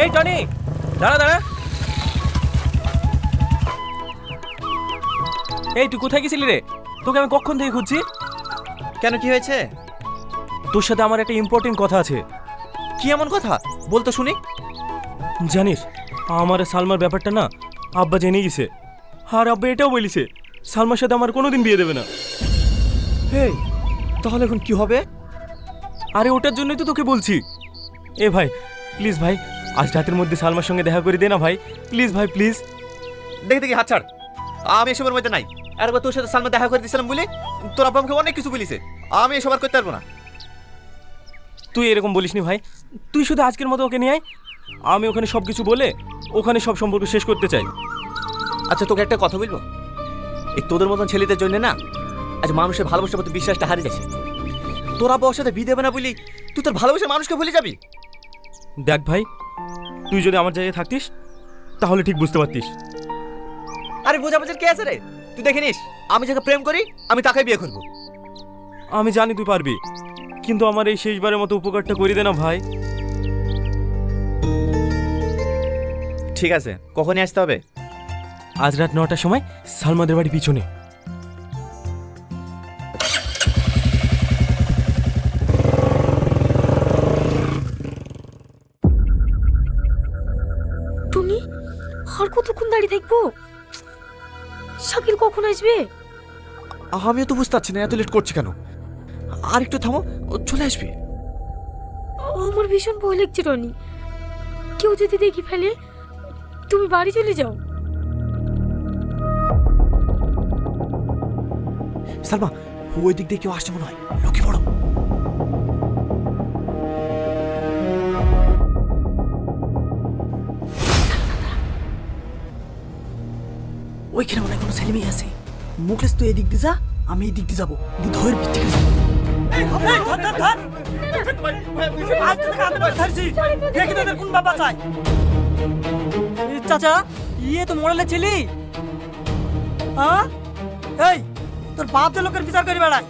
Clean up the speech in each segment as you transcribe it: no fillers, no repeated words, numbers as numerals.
এই টনি, দাঁড়া দাঁড়া। এই তুই কোথায় গেছিলি রে? তোকে আমি কখন থেকে খুঁজছি। কেন, কি হয়েছে? তোর সাথে আমার একটা ইম্পর্টেন্ট কথা আছে। কি এমন কথা বলতো শুনি। জানিস, আমার সালমার ব্যাপারটা না আব্বা জেনে গেছে। আর আব্বা এটাও বলিছে সালমার সাথে আমার কোনোদিন বিয়ে দেবে না। এই তাহলে এখন কি হবে? আরে ওটার জন্যই তো তোকে বলছি। এ ভাই প্লিজ ভাই, আজ রাতের মধ্যে সালমার সঙ্গে দেখা করে দে না ভাই, প্লিজ ভাই প্লিজ। দেখে দেখি হাত ছাড়, আমি এসবের মধ্যে নাই। একবার তোর সাথে সালমা দেখা করে দিয়েছিলাম বলে তোর আব্বা আমাকে অনেক কিছু বলিছে, আমি এসব আর করতে পারবো না। তুই এরকম বলিসনি ভাই, তুই শুধু আজকের মতো ওকে নিয়ে আয়। আমি ওখানে সব কিছু বলে ওখানে সব সম্পর্ক শেষ করতে চাই। আচ্ছা তোকে একটা কথা বলবো, এই তোদের মতন ছেলেদের জন্য না আজ মানুষের ভালোবাসার প্রতি বিশ্বাসটা হারিয়ে যাচ্ছে। তোর আব্বা ওর সাথে বিয়ে দেবে না বলি তুই তোর ভালোবাসার মানুষকে ভুলে যাবি? দেখ ভাই, তুই যদি আমার জায়গায় থাকতিস তাহলে ঠিক বুঝতে পারতিস। আরে বোঝাবুঝির কে আছে রে? তুই দেখে নিস, আমি যাকে প্রেম করি আমি তাকে বিয়ে করবো। আমি জানি তুই পারবি, কিন্তু আমার এই শেষবারের মতো উপকারটা করে দে না ভাই। ঠিক আছে, কখনই আসতে হবে? আজ রাত 9টার সময় সালমাদের বাড়ি পিছনে। টুনি, আর কতক্ষণ দাঁড়িয়ে থাকবো? শাকিল কখন আসবে? আমিও তো বুঝতে পারছি না এত লেট করছি কেন। আর একটু থামো, ও চলে আসবে। আমার ভীষণ ভয় লাগছে টনি, কেউ যদি দেখি ফেলে। তুমি বাড়ি চলে যাও। সালমা, ওই দিক দিয়ে কেউ আসছে মনে হয়, লক্ষ্মী পড়ো। ওইখানে মনে হয় কোনো ছেলে মেয়ে আছে। মুখলেস তুই এদিক দিয়ে যা, আমি এই দিক দিয়ে যাবো, ধৈর্য ভিত্তি চাচা, ইয়ে তো মডেলের ছেলে। হ্যাঁ, এই তোর বাপ যে লোকের বিচার করে বেড়ায়,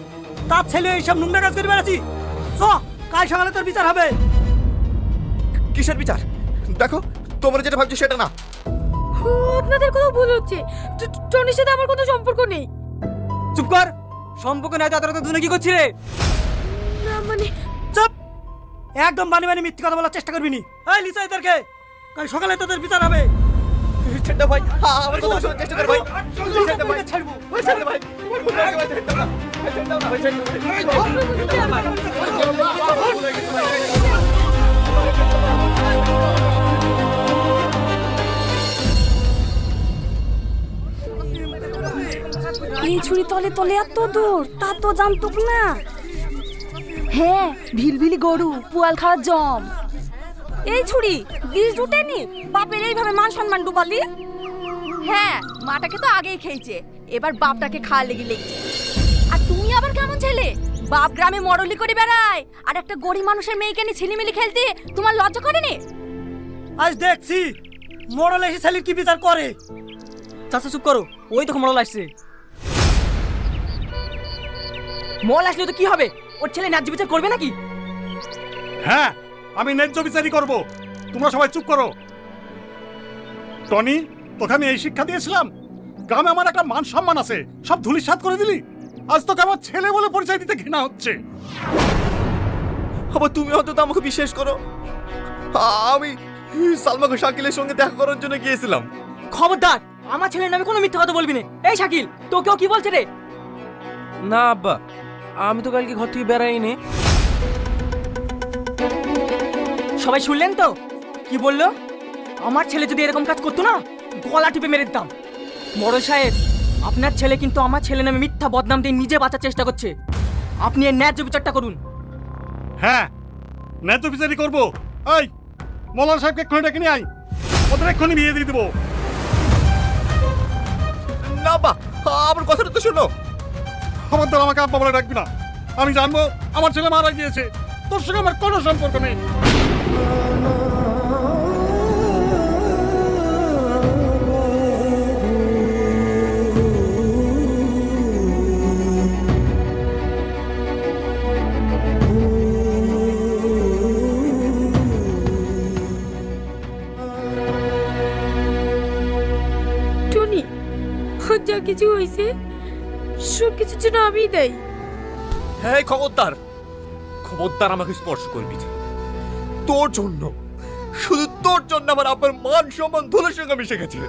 তার ছেলে এইসব নোংরা কাজ করে বেড়াচ্ছি। চ, কাল সকালে তোর বিচার হবে। কিসের বিচার? দেখো, তোমরা যেটা ভাবছো সেটা না। আপনাদের কোনো ভুল হচ্ছে, টনির সাথে আমার কোনো সম্পর্ক নেই। চুপ কর, সম্পর্ক নাই তো এত রাতে দুনে কি করছি রে? না মানে চুপ, একদম বানি বানি মিথ্যে কথা বলার চেষ্টা করবি নি। এই লিসা, এদেরকে কাল সকালে তোদের বিচার হবে। ছেড়ে ভাই, আমার কথা শোনার চেষ্টা কর ভাই। ছেড়ে ভাই, ছাড়বো ভাই, ছেড়ে ভাই। এই ছুরি তলে তলে এত দূর, তা তো জানতো না। হ্যাঁ, ভিলভিলি গরু পুয়াল খাওয়ার জম। এই ছুরি বীজ উঠেনি, বাপের এইভাবে মান সম্মান ডুবালি। হ্যাঁ, মাটাকে তো আগেই খেয়েছে, এবার বাপটাকে খাওয়া লেগে লেগেছে। আর তুমি আবার কেমন ছেলে, বাপ গ্রামে মরলি করে বেড়ায়, আর একটা গরিব মানুষের মেয়েকে নিয়ে ছিলিমিলি খেলতে তোমার লজ্জা করেনি? আজ দেখছি মডেল এসে ছেলের কি বিচার করে। চাচা চুপ করো, ওই তো মডেল আসছে। মল আসলে তো কি হবে, ওর ছেলে ন্যায্য বিচার করবে নাকি? হ্যাঁ, আমি ন্যায্য বিচারই করব। তোমরা সবাই চুপ করো। টনি, তোকে আমি এই শিক্ষা দিয়েছিলাম, গ্রামে আমার একটা মান সম্মান আছে, সব ধুলিসাৎ করে দিলি। আজ তোকে আমার ছেলে বলে পরিচয় দিতে ঘৃণা হচ্ছে। আবার তুমি অন্তত আমাকে বিশ্বাস করো, আমি সালমাকে শাকিলের সঙ্গে দেখা করার জন্য গিয়েছিলাম। খবরদার, আমার ছেলের নামে কোনো মিথ্যা কথা বলবি না। এই শাকিল, তোকেও কি বলছে রে? না আব্বা, আমি তো কালকে ঘর থেকে বেড়াইনি। সবাই শুনলেন তো কি বললো? আমার ছেলে যদি এরকম কাজ করতো না, গলা টিপে মেরে দিতাম। বড় সাহেব, আপনার ছেলে কিন্তু আমার ছেলে নামে মিথ্যা বদনাম দিয়ে নিজে বাঁচার চেষ্টা করছে। আপনি এর ন্যায্য বিচারটা করুন। হ্যাঁ, ন্যায্য বিচারই করব। এই মৌলানা সাহেবকে এক্ষুনি ডেকে নিয়ে আয়, ওদের এক্ষুনি বিয়ে দিয়ে দেবো। না বা, আমার কথাটা তো শোনো। আমার দ্বারা আমাকে আব্বা বলে ডাকবি না। আমি জানবো আমার ছেলে মারা গিয়েছে, তোর সঙ্গে আমার কোনো সম্পর্ক নেই। হয়েছে সব কিছুর জন্য আমিই দায়ী। হ্যাঁ খবরদার, খবরদার আমাকে স্পর্শ করবি না। তোর জন্য, শুধু তোর জন্য আমার আব্বার মান সম্মান ধুলোর সঙ্গে মিশে গেছে।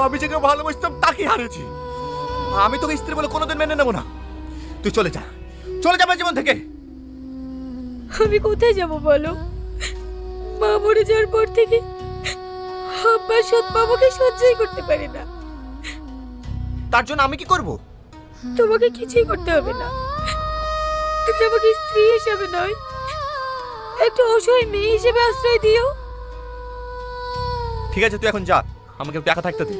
আমি যাকে ভালোবাসতাম তাকে হারিয়েছি। আমি তোকে স্ত্রী বলে কোনোদিন মেনে নেবো না। তুই চলে যা, চলে যাবে জীবন থেকে। আমি কোথায় যাব বলো? মা মরে যাওয়ার পর থেকে আব্বার সৎ বাবাকে সহ্যই করতে পারি না। তার জন্য আমি কি করব? তোমাকে কিছুই করতে হবে না। তুমি আমাকে স্ত্রী হিসেবে নয়, একটা অসহায় মেয়ে হিসেবে আশ্রয় দিও। ঠিক আছে, তুই এখন যা, আমাকে একটু একা থাকতে দে।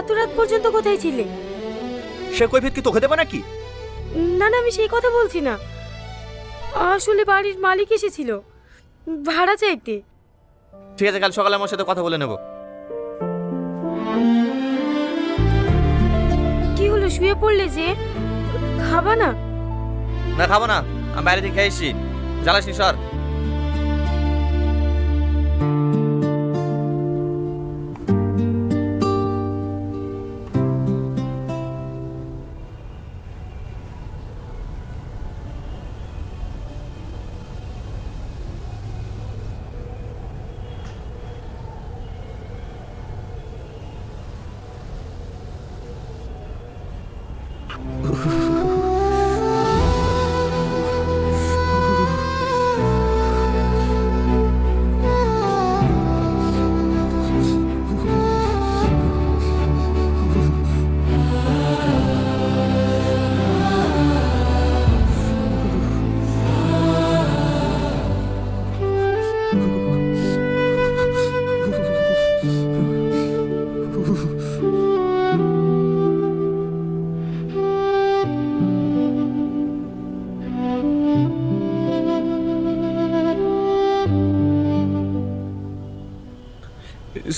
এত রাত পর্যন্ত কোথায় ছিলে? সে কৈফিয়ত কি তোকে দেবে নাকি? না না, আমি সেই কথা বলছি না। আসলে বাড়ির মালিক এসেছিল ভাড়া চাইতে। ঠিক আছে, কাল সকালে আমার সাথে কথা বলে নেব। কি হলো, শুয়ে পড়লে যে? খাবা না? না খাবো না, আমি বাইরে থেকে খেয়ে এসেছি। জ্বালাসনি সর।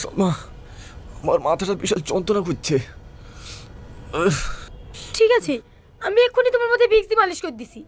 সালমা, আমার মাথাটা বিশাল যন্ত্রণা করছে। ঠিক আছে, আমি এক্ষুনি তোমার মধ্যে ভিক্স দিয়ে মালিশ করে দিছি।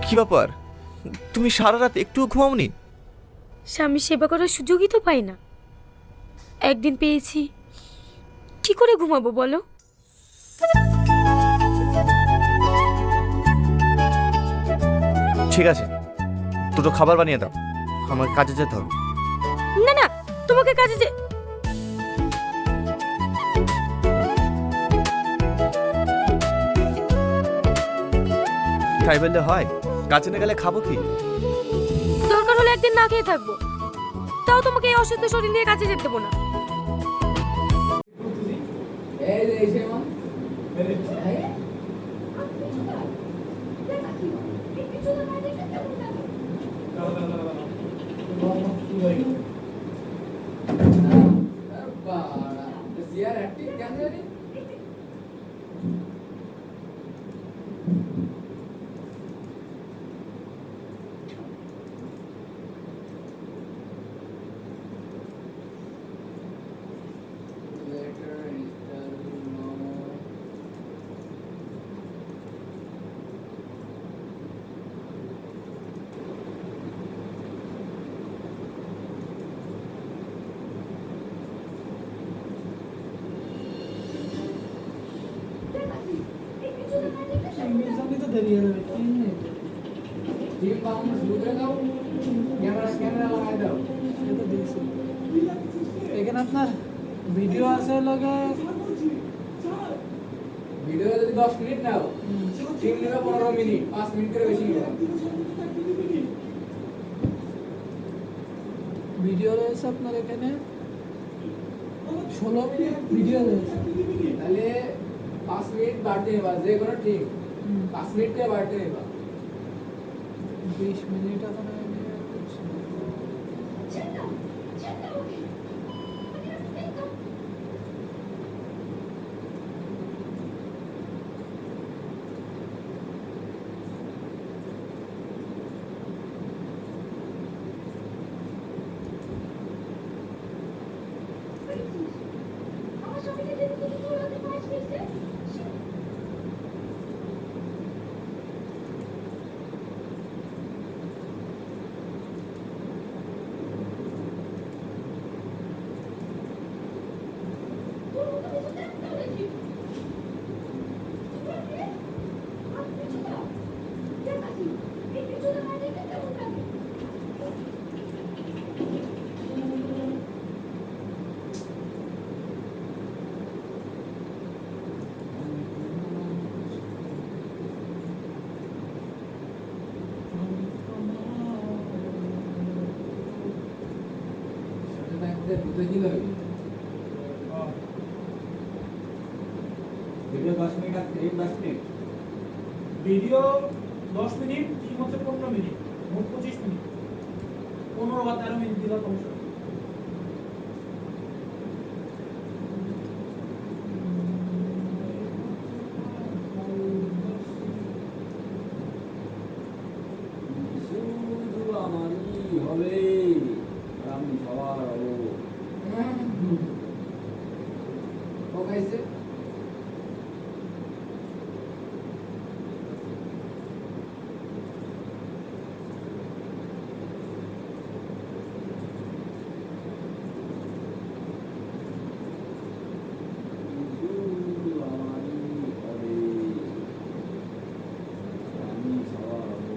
কি ব্যাপার, তুমি সারা রাত একটুও ঘুমাওনি? স্বামী সেবা করার সুযোগই তো পাই না। একদিন পেয়েছি, কি করে ঘুমাবো বলো? ঠিক আছে, দুটো খাবার বানিয়ে দাও, আমার কাজে যেতে হবে। না না, তোমাকে কাজে যে তাই বললে হয়? কাজে না গেলে খাবো কি? দরকার হলে একদিন না খেয়ে থাকবো, তাও তোমাকে এই অসুস্থ শরীর নিয়ে কাজে যেতে দেবো না। ইংলিশ তো দেরি হয়ে যাবে টিম বাউন্ড শুরু করে দাও, ক্যামেরা লাগাই দাও। সেটা দেখছি এখানে আপনার ভিডিও আছে লগে ভিডিও যদি 10 মিনিট নাও, টিম নেবে 15 মিনিট, 5 মিনিট করে বেশি নেবে। ভিডিও রয়েছে আপনার এখানে 16 মিনিট ভিডিও রয়েছে তাহলে 5 মিনিট বাড়তে নেবা, যে কোনো টিম 5 মিনিট করে বাড়তে নেবা। 20 মিনিট এখন করছি সেটা একদম বুঝে দিল। ভিডিও 10 মিনিট আর team 10 minute. Video 10 minute, team হচ্ছে 15 মিনিট, মোট 25 মিনিট। 15 বা 13 মিনিট দিলে সমস্যা নেই। শুধু আমারই হবে, আমি সবার হবো। ও গাইছে শুধু আমারই হবে, আমি সবার হবো।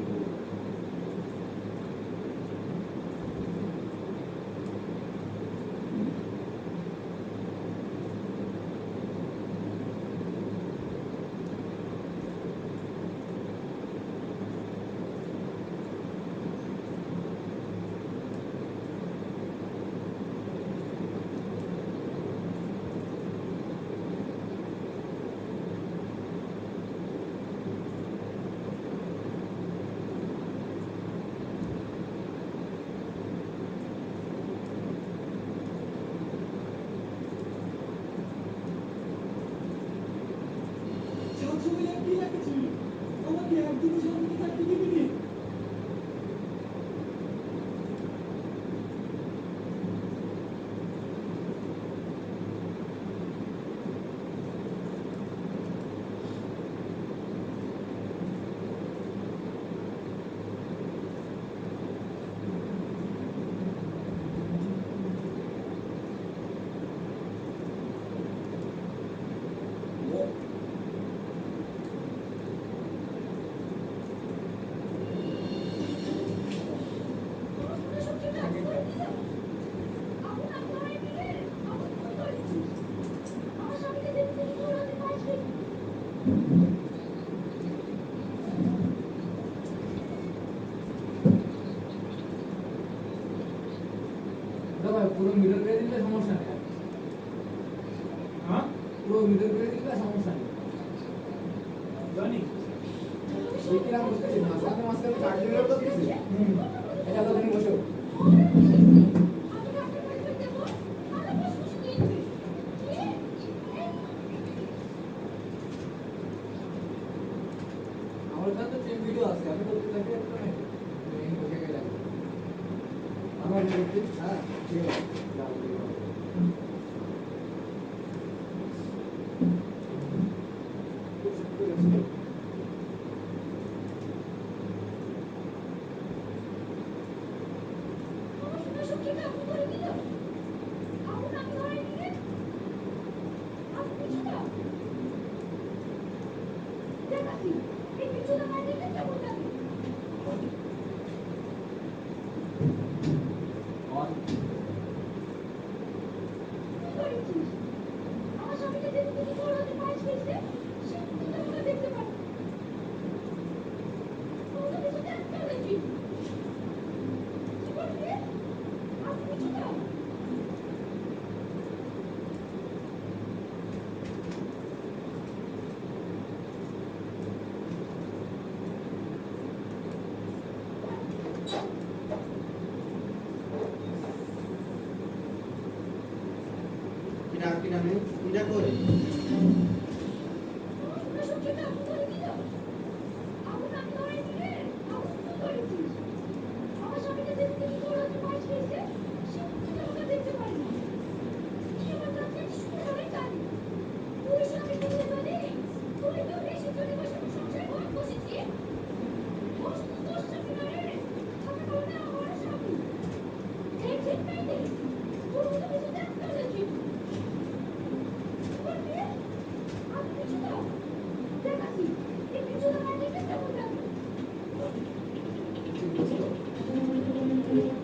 ভাই পুরো মিডল করে দিলে সমস্যা নেই। হ্যাঁ, পুরো মিডল করে দিলে সমস্যা নেই। জানি। এই কিরাম বুঝতেছি না, মাঝখানে কাট দিলেও তো কিছু। এটা তো তুমি বসো। আমার কাছে তো টিম ভিডিও আছে, আমি বলতে থাকি একটা নেই। এই বসে গেলাম। আমার বলতে হ্যাঁ ঠিক আছে। যাও, যাও। দেখাচ্ছি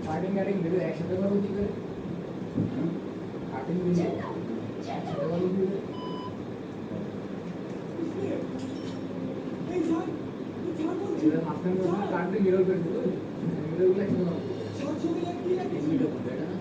কাটিং কাটিং ভিডিও একসাথে করবো কি করে? কাটিং ভিডিও একসাথে করবো কি করে? এবার মাঝখানে মাঝখানে কাটলে মিরর করে দেবো, মিররগুলো একসাথে করবো। ভিডিও করবো, এটা না?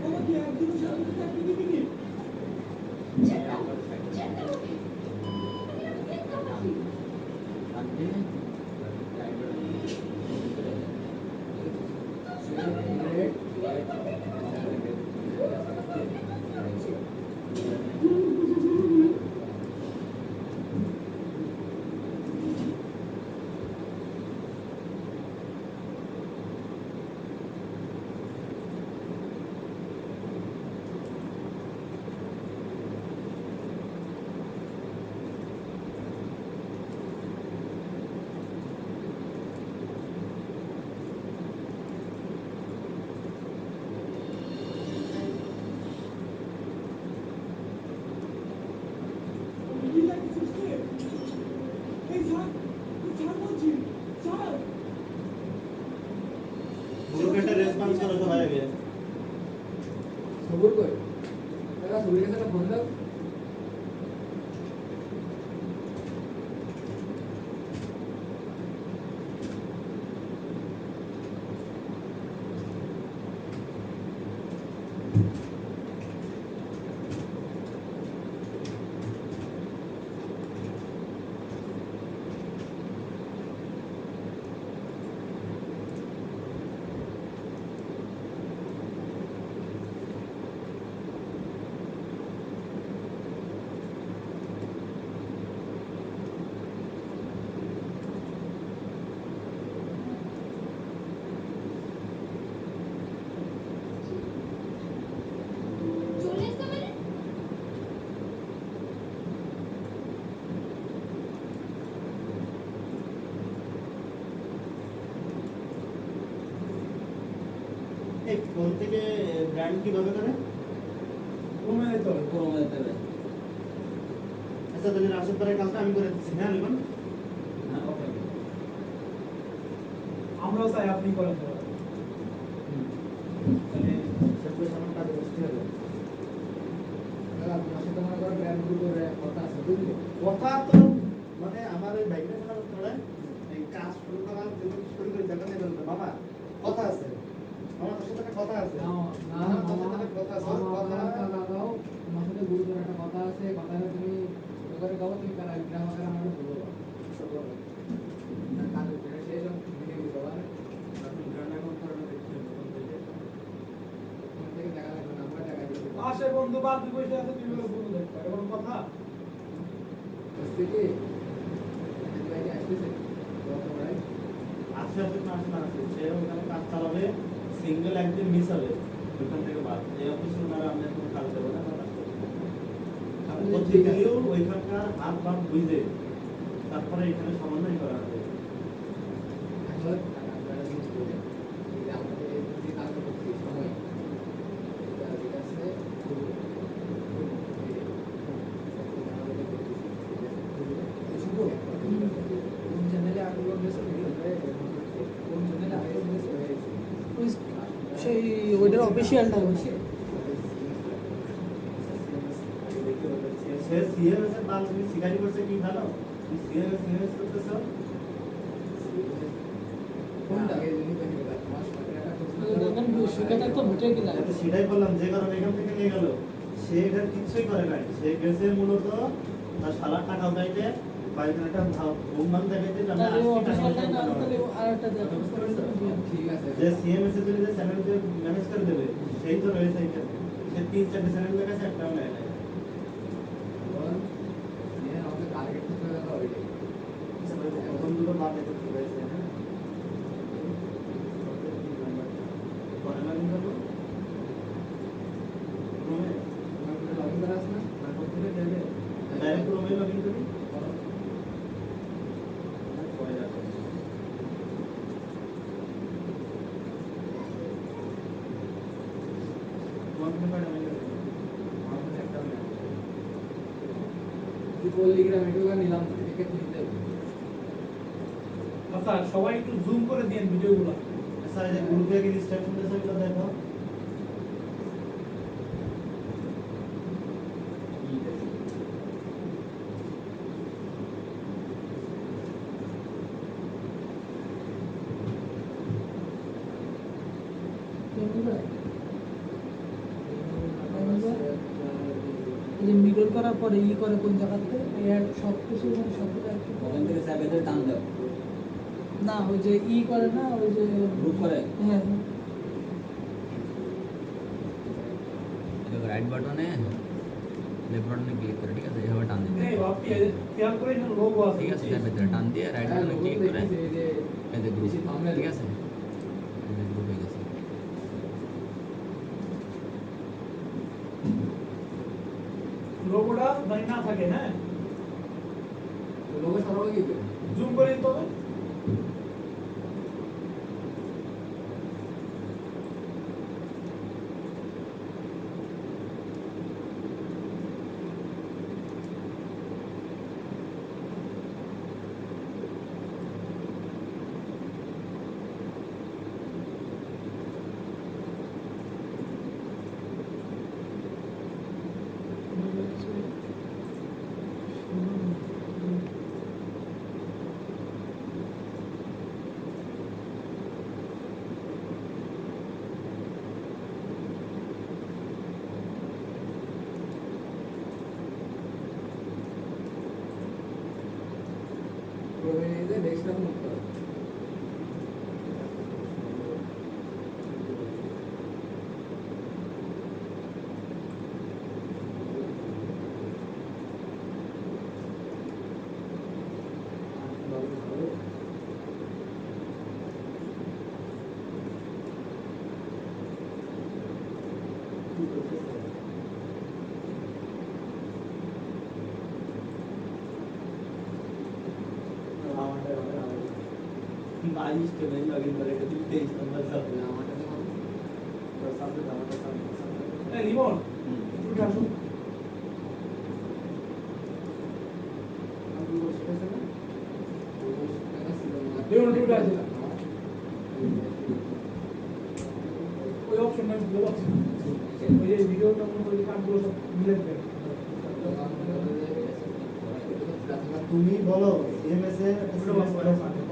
সবুর কই? দাদা সবুরের কাছে একটা ফোন দাও। এই ফোন থেকে ব্র্যান্ড কিভাবে করে? ক্রোমে যেতে হবে, ক্রোমে যেতে হবে। আচ্ছা তাহলে রাশেদ ভাইয়ের কাজটা আমি করে দিচ্ছি, হ্যাঁ লিমন? হ্যাঁ, ওকে। আমরাও চাই আপনি করেন তো। তাহলে সব আমার কাজে বসতে হবে। দাদা আপনার সাথে মনে করো ব্র্যান্ডগুলোর কথা আছে, বুঝলি? কথা তো মানে আমার ওই বাইকটা চালানো চলে এই কাজ শুরু করার জন্য শুরু করে দেখা নেই বলতে বাবা কথা আছে আমার তোর সাথে একটা কথা আছে আমার তোর সাথে একটা কথা আছে কথা দাদাও তোমার সাথে গুরুতর একটা কথা আছে, কথাটা তুমি ছোট করে গাও, তুমি তার গ্রাম আকারে আমাকে বলবো না কাজ করে সেই সব ভিডিও দিতে পারে আপনি গানা কোন ধরনের দেখছেন কোন থেকে কোন থেকে দেখা লাগবে না, আমরা দেখা দিতে পাশের বন্ধু বাদ দুই পয়সা আছে তুই বলে বন্ধু দেখতে পারে কোনো কথা বুঝতে কি বাইরে আসতেছে রাইট আজকে আসলে না আসলে আছে সে ওখানে কাজ চালাবে সিঙ্গেল একদিন মিস হবে ওখান থেকে বাদ এই অফিসে ওনারা আমরা কোনো কাজ দেবো না আপনি প্রত্যেক দিনেও ওইখানকার হাত ভাব বুঝে তারপরে এখানে সমন্বয় করা হবে আসলে আপনারা জিনিস বলে এই আমাদের যে কাজ করতে সময় এটা ঠিক আছে কোন চ্যানেলে আগুলো অফিসিয়ালটা হচ্ছে সে সিএমএস এর নাম তুমি শিকারি করছে কি জানো? তুমি সিএমএস করতেছ? কোনটা এই জিনিস দেখে গেল মাস টাকা দেখেন শিকারটা তো বুঝে গেল তো সেটাই বললাম, যে কারণে এখান থেকে নিয়ে গেল সে এটার কিছুই করে নাই। সে গেছে মূলত তার শালার টাকা উঠাইতে, বাড়িতে একটা অভিমান দেখাইতে, যে আমি তাহলে 80 টাকা অফিসিয়ালটা না উঠাবো। তাহলে আরেকটা দেখো ঠিক আছে যে সিএমএস এর জন্য যে চ্যানেল ম্যানেজ করে দেবে সেই তো রয়েছে এখানে। সে 3-4 চ্যানেল দেখাচ্ছে, একটাও নেয় নাই। বল নিয়ে আমাদের টার্গেট থেকে গেল অলরেডি প্রথম দুটো বাদ করতে হয়েছে, হ্যাঁ। পরে লগইন করবো ক্রোমে, তোমার করে লগইন করা আছে না তারপর থেকে দেবে ডাইরেক্ট ক্রোমে লগইন করি। পরে যাবো। তোমার কোনো কাজ আমি করবো। আমার কোনো একটাও নেই। তুই বললি কি আমি এটা নিলাম না এটাকে তুই দে আচ্ছা সবাই একটু জুম করে দিন ভিডিওগুলো। স্যার, এই যে গ্রুপে গিয়ে ইনস্ট্রাকশন দিয়েছে ওগুলো দেখো। এই যে মিডল করার পরে ই করে কোন জায়গাতে এড সব কিছু মানে সব কিছু ওখান থেকে সাবেদের টান দাও না ওই যে ই করে না ওই যে গ্রুপ করে হ্যাঁ এটা রাইট বাটনে লেফট বাটনে ক্লিক করে, ঠিক আছে, এইভাবে টান দিতে এই বাপি খেয়াল করে এখানে লোগো আছে। ঠিক আছে, সাবেদের টান দিয়ে রাইট বাটনে ক্লিক করে এই যে গ্রুপ, ঠিক আছে, এই যে গ্রুপ হয়ে গেছে। লোগোটা জানি না থাকে, হ্যাঁ লোগো সরাবো কি করে? জুম করে দিতে হবে। প্রবলেম এই যে ডেস্কটপ মুক্ত হবে। बाईस के नहीं लॉगिन करेगा तो 23 नंबर सब আমারটা দেখো तो सामने जाना सामने এই রিমন একটু আসো। हम लोग कैसे ना রিমন একটু আসো। ওই অপশনটা আমি বলে দিচ্ছি। ওই যে ভিডিওটা মনে করে কাজগুলো সব মিলে দেবে। তুমি বলো সিএমএস এর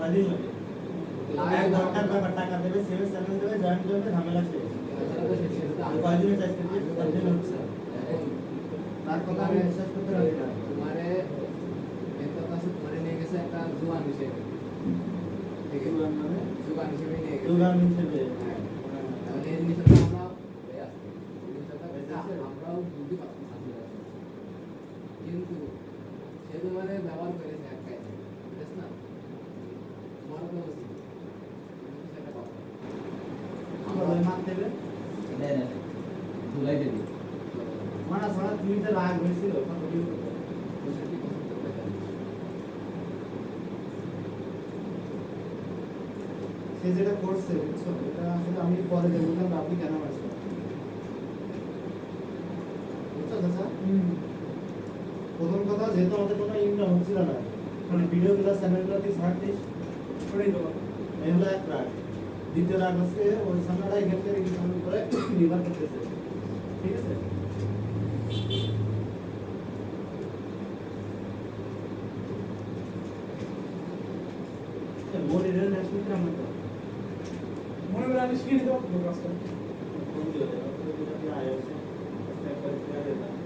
পাইলিং লাগে এক ঘন্টার ব্যাপার, টাকা দেবে, সিএমএস চ্যানেল দেবে, জয়েন করবে, ঝামেলা শেষ। আর কয়দিনে চাইতে দিন, কয়দিন হচ্ছে তার কথা আমি বিশ্বাস করতে রাজি না। তোমারে এর কথা আছে, তোমারে নিয়ে গেছে একটা জুয়ান হিসেবে, ঠিক আছে, মানে জুয়ান হিসেবে নিয়ে গেছে। দুর্গান হিসেবে হ্যাঁ, তাহলে এই জিনিসটা আমরা এই আসছে এই জিনিসটা আমরাও বুঝতে পারছি সামনে আছে, কিন্তু সে তোমারে ব্যবহার করেছে এক কাজে, বুঝছ না, তোমার তো উচিত সেটা কথা আমরা মার দেবে ধুলাই দেবি মানা সারা তুমি তো রাগ হয়েছিল কত ভিউ করতে সে যেটা করছে বুঝছো, এটা আসলে আমি পরে দেখলাম আপনি কেন আসছেন, বুঝছো চাচা? প্রথম কথা, যেহেতু আমাদের কোনো ইনকাম হচ্ছিল না, মানে ভিডিওগুলো চ্যানেলগুলো দিয়ে ছাড়তিস, ওটাই তো। এগুলো এক রাখ দ্বিতীয় রাগ হচ্ছে ওই সামনাটা এখান থেকে কিছু করে নির্মাণ করতেছে, ঠিক আছে? মনিরের ন্যাশনাল কেমন তো মনে করে আমি শিখে নিতে পারবো কাজটা কোন দিকে আয় আছে একটা করে